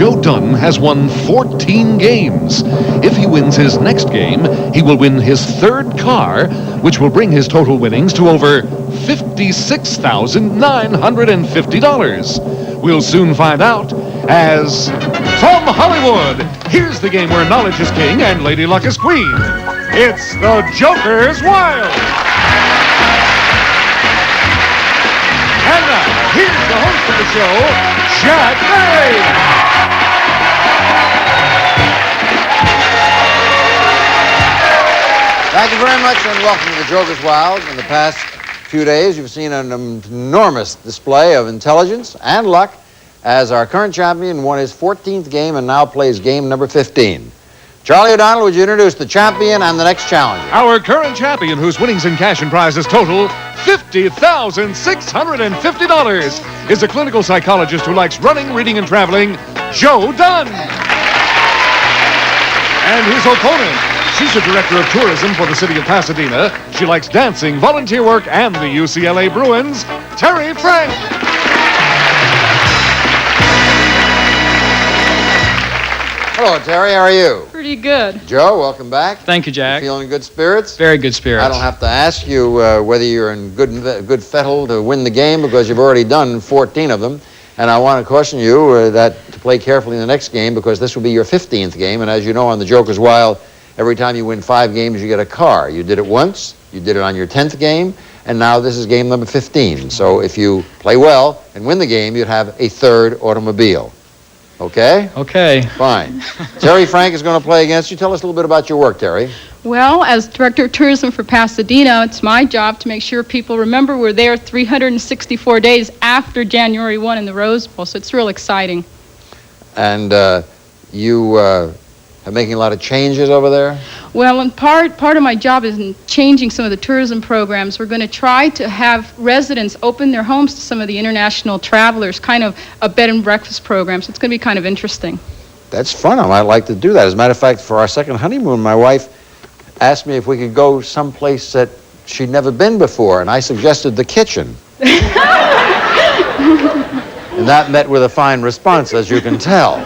Joe Dunn has won 14 games. If he wins his next game, he will win his third car, which will bring his total winnings to over $56,950. We'll soon find out as from Hollywood, here's the game where knowledge is king and Lady Luck is queen. It's the Joker's Wild. And now, here's the host of the show, Jack May. Thank you very much and welcome to the Joker's Wild. In the past few days, you've seen an enormous display of intelligence and luck as our current champion won his 14th game and now plays game number 15. Charlie O'Donnell, would you introduce the champion and the next challenger? Our current champion, whose winnings in cash and prizes total $50,650, is a clinical psychologist who likes running, reading, and traveling, Joe Dunn. And his opponent, she's the director of tourism for the city of Pasadena. She likes dancing, volunteer work, and the UCLA Bruins, Terry Frank. Hello, Terry. How are you? Pretty good. Joe, welcome back. Thank you, Jack. You feeling good spirits? Very good spirits. I don't have to ask you whether you're in good fettle to win the game because you've already done 14 of them. And I want to caution you that to play carefully in the next game because this will be your 15th game. And as you know, on the Joker's Wild, every time you win 5 games, you get a car. You did it once. You did it on your 10th game. And now this is game number 15. So if you play well and win the game, you'd have a third automobile. Okay? Okay. Fine. Terry Frank is going to play against you. Tell us a little bit about your work, Terry. Well, as Director of Tourism for Pasadena, it's my job to make sure people remember we're there 364 days after January 1 in the Rose Bowl, so it's real exciting. And you are making a lot of changes over there? Well, and part of my job is in changing some of the tourism programs. We're going to try to have residents open their homes to some of the international travelers, kind of a bed and breakfast program, so it's going to be kind of interesting. That's fun. I might like to do that. As a matter of fact, for our second honeymoon, my wife asked me if we could go someplace that she'd never been before, and I suggested the kitchen. And that met with a fine response, as you can tell.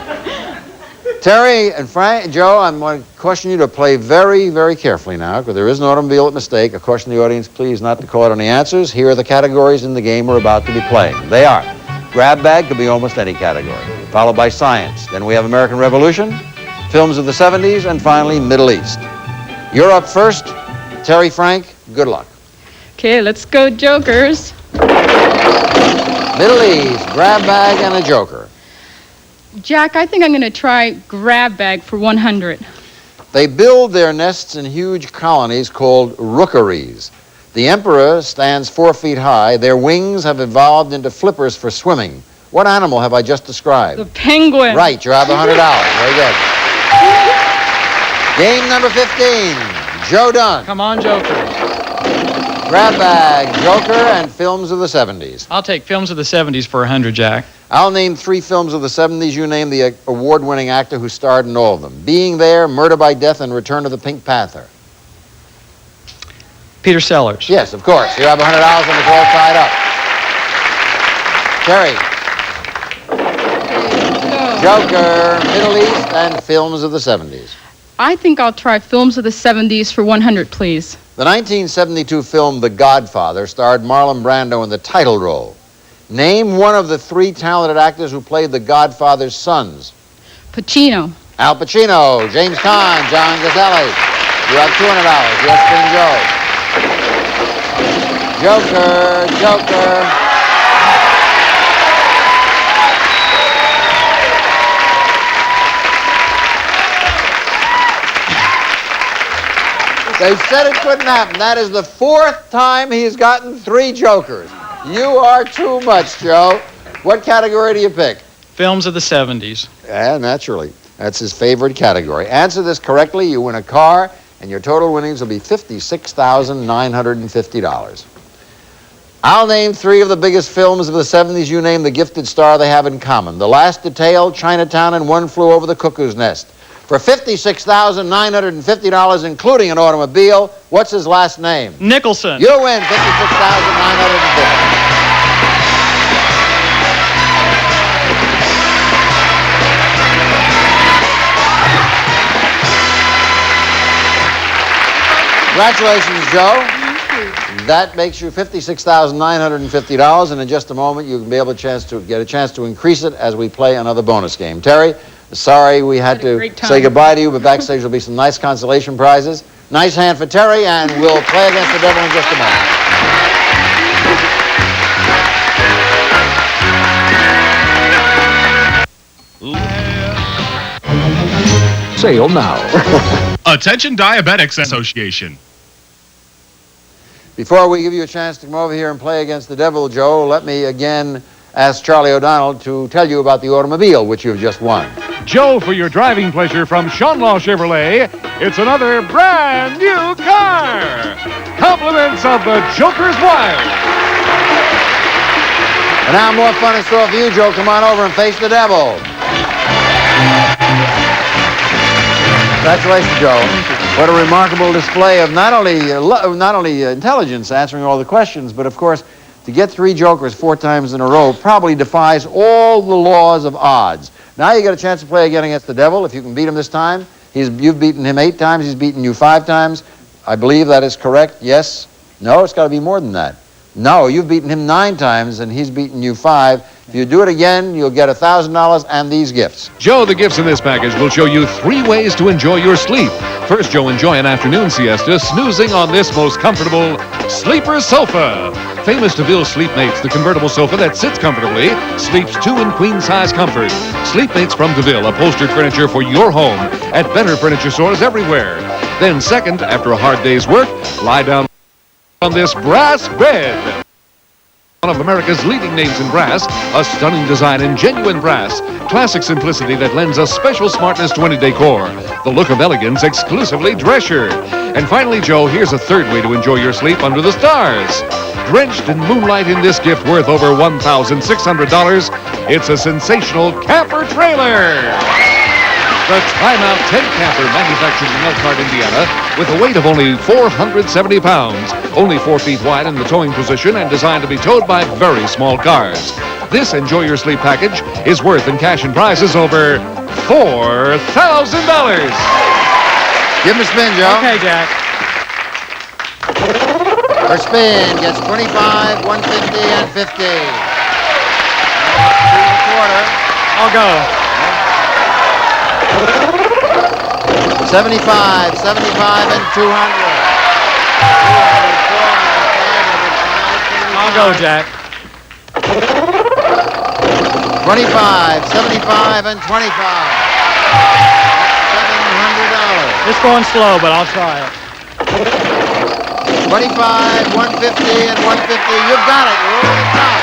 Terry and Frank, Joe, I'm going to caution you to play very, very carefully now, because there is an automobile at mistake. I caution the audience, please, not to call out any answers. Here are the categories in the game we're about to be playing. They are: grab bag, could be almost any category, followed by science. Then we have American Revolution, films of the 70s, and finally, Middle East. You're up first. Terry Frank, good luck. Okay, let's go Jokers. Middle East, grab bag, and a joker. Jack, I think I'm going to try grab bag for 100. They build their nests in huge colonies called rookeries. The emperor stands 4 feet high. Their wings have evolved into flippers for swimming. What animal have I just described? The penguin. Right, you have $100. Very good. Game number 15, Joe Dunn. Come on, Joker. Grab bag, joker, and films of the 70s. I'll take films of the 70s for 100, Jack. I'll name 3 films of the 70s. You name the award-winning actor who starred in all of them. Being There, Murder by Death, and Return of the Pink Panther. Peter Sellers. Yes, of course. You have $100 and it's all tied up. Terry. Joker, Middle East, and films of the 70s. I think I'll try films of the 70s for 100, please. The 1972 film The Godfather starred Marlon Brando in the title role. Name one of the 3 talented actors who played the Godfather's sons. Pacino. Al Pacino, James Caan, John Gazzelli. You have $200. Yes, Joker, Joker. They said it couldn't happen. That is the 4th time he's gotten 3 jokers. You are too much, Joe. What category do you pick? Films of the 70s. Yeah, naturally. That's his favorite category. Answer this correctly, you win a car, and your total winnings will be $56,950. I'll name 3 of the biggest films of the 70s. You name the gifted star they have in common. The Last Detail, Chinatown, and One Flew Over the Cuckoo's Nest. For $56,950, including an automobile. What's his last name? Nicholson. You win $56,950. Congratulations, Joe. That makes you $56,950, and in just a moment you can be able to get a chance to increase it as we play another bonus game. Terry, sorry we had to say goodbye to you, but backstage will be some nice consolation prizes. Nice hand for Terry, and we'll play against the devil in just a moment. Sale now. Attention Diabetics Association. Before we give you a chance to come over here and play against the devil, Joe, let me again ask Charlie O'Donnell to tell you about the automobile which you've just won. Joe, for your driving pleasure from Schonlaw Chevrolet, it's another brand new car. Compliments of the Joker's Wild. And now more fun in store for you, Joe. Come on over and face the devil. Congratulations, Joe. What a remarkable display of not only intelligence answering all the questions, but of course, to get 3 jokers 4 times in a row probably defies all the laws of odds. Now you get a chance to play again against the devil. If you can beat him this time, you've beaten him 8 times, he's beaten you 5 times. I believe that is correct. Yes? No, it's got to be more than that. No, you've beaten him 9 times and he's beaten you 5. If you do it again, you'll get $1,000 and these gifts. Joe, the gifts in this package will show you 3 ways to enjoy your sleep. First, Joe, enjoy an afternoon siesta snoozing on this most comfortable sleeper sofa. Famous DeVille Sleepmates, the convertible sofa that sits comfortably, sleeps 2 in queen-size comfort. Sleepmates from DeVille, upholstered furniture for your home at better furniture stores everywhere. Then second, after a hard day's work, lie down on this brass bed. One of America's leading names in brass, a stunning design in genuine brass, classic simplicity that lends a special smartness to any decor, the look of elegance exclusively Drescher. And finally, Joe, here's a 3rd way to enjoy your sleep under the stars. Drenched in moonlight in this gift worth over $1,600, it's a sensational camper trailer. The Time-Out tent camper manufactured in Elkhart, Indiana, with a weight of only 470 pounds, only 4 feet wide in the towing position and designed to be towed by very small cars. This Enjoy Your Sleep package is worth in cash and prizes over $4,000. Give him a spin, Joe. Okay, Jack. First spin gets 25, 150, and 50. 2 1/4. I'll go. 75, 75, and 200. 400, 500, I'll go, Jack. 25, 75, and 25. $700. It's going slow, but I'll try it. 25, 150, and 150. You've got it. You're over the top.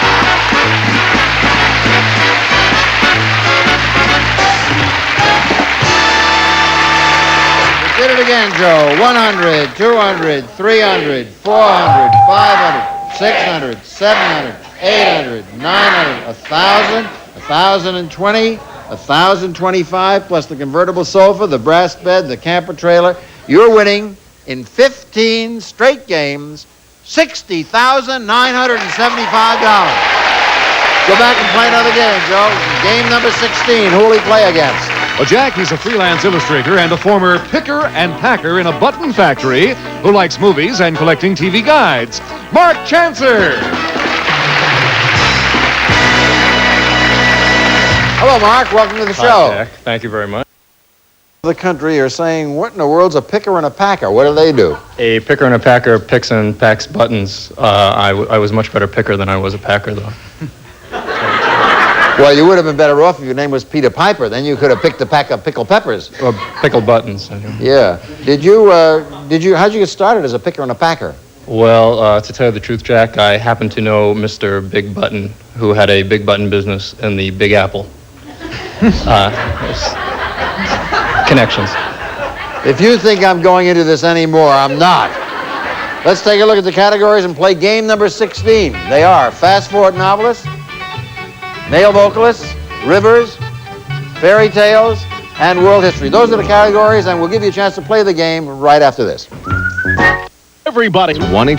Did it again, Joe. 100, 200, 300, 400, 500, 600, 700, 800, 900, 1,000, 1,020, 1,025, plus the convertible sofa, the brass bed, the camper trailer. You're winning in 15 straight games, $60,975. Go back and play another game, Joe. Game number 16. Who will he play against? Well, Jack, he's a freelance illustrator and a former picker and packer in a button factory who likes movies and collecting TV guides. Mark Chancer. Hello, Mark. Welcome to the show. Hi, Jack. Thank you very much. The country are saying, what in the world's a picker and a packer? What do they do? A picker and a packer picks and packs buttons. I was much better picker than I was a packer, though. Well, you would have been better off if your name was Peter Piper. Then you could have picked a pack of pickled peppers. Well, pickled buttons. Anyway. Yeah. How'd you get started as a picker and a packer? Well, to tell you the truth, Jack, I happen to know Mr. Big Button, who had a big button business in the Big Apple. Connections. If you think I'm going into this anymore, I'm not. Let's take a look at the categories and play game number 16. They are fast-forward novelists, male vocalists, rivers, fairy tales, and world history. Those are the categories, and we'll give you a chance to play the game right after this. Everybody. 1-800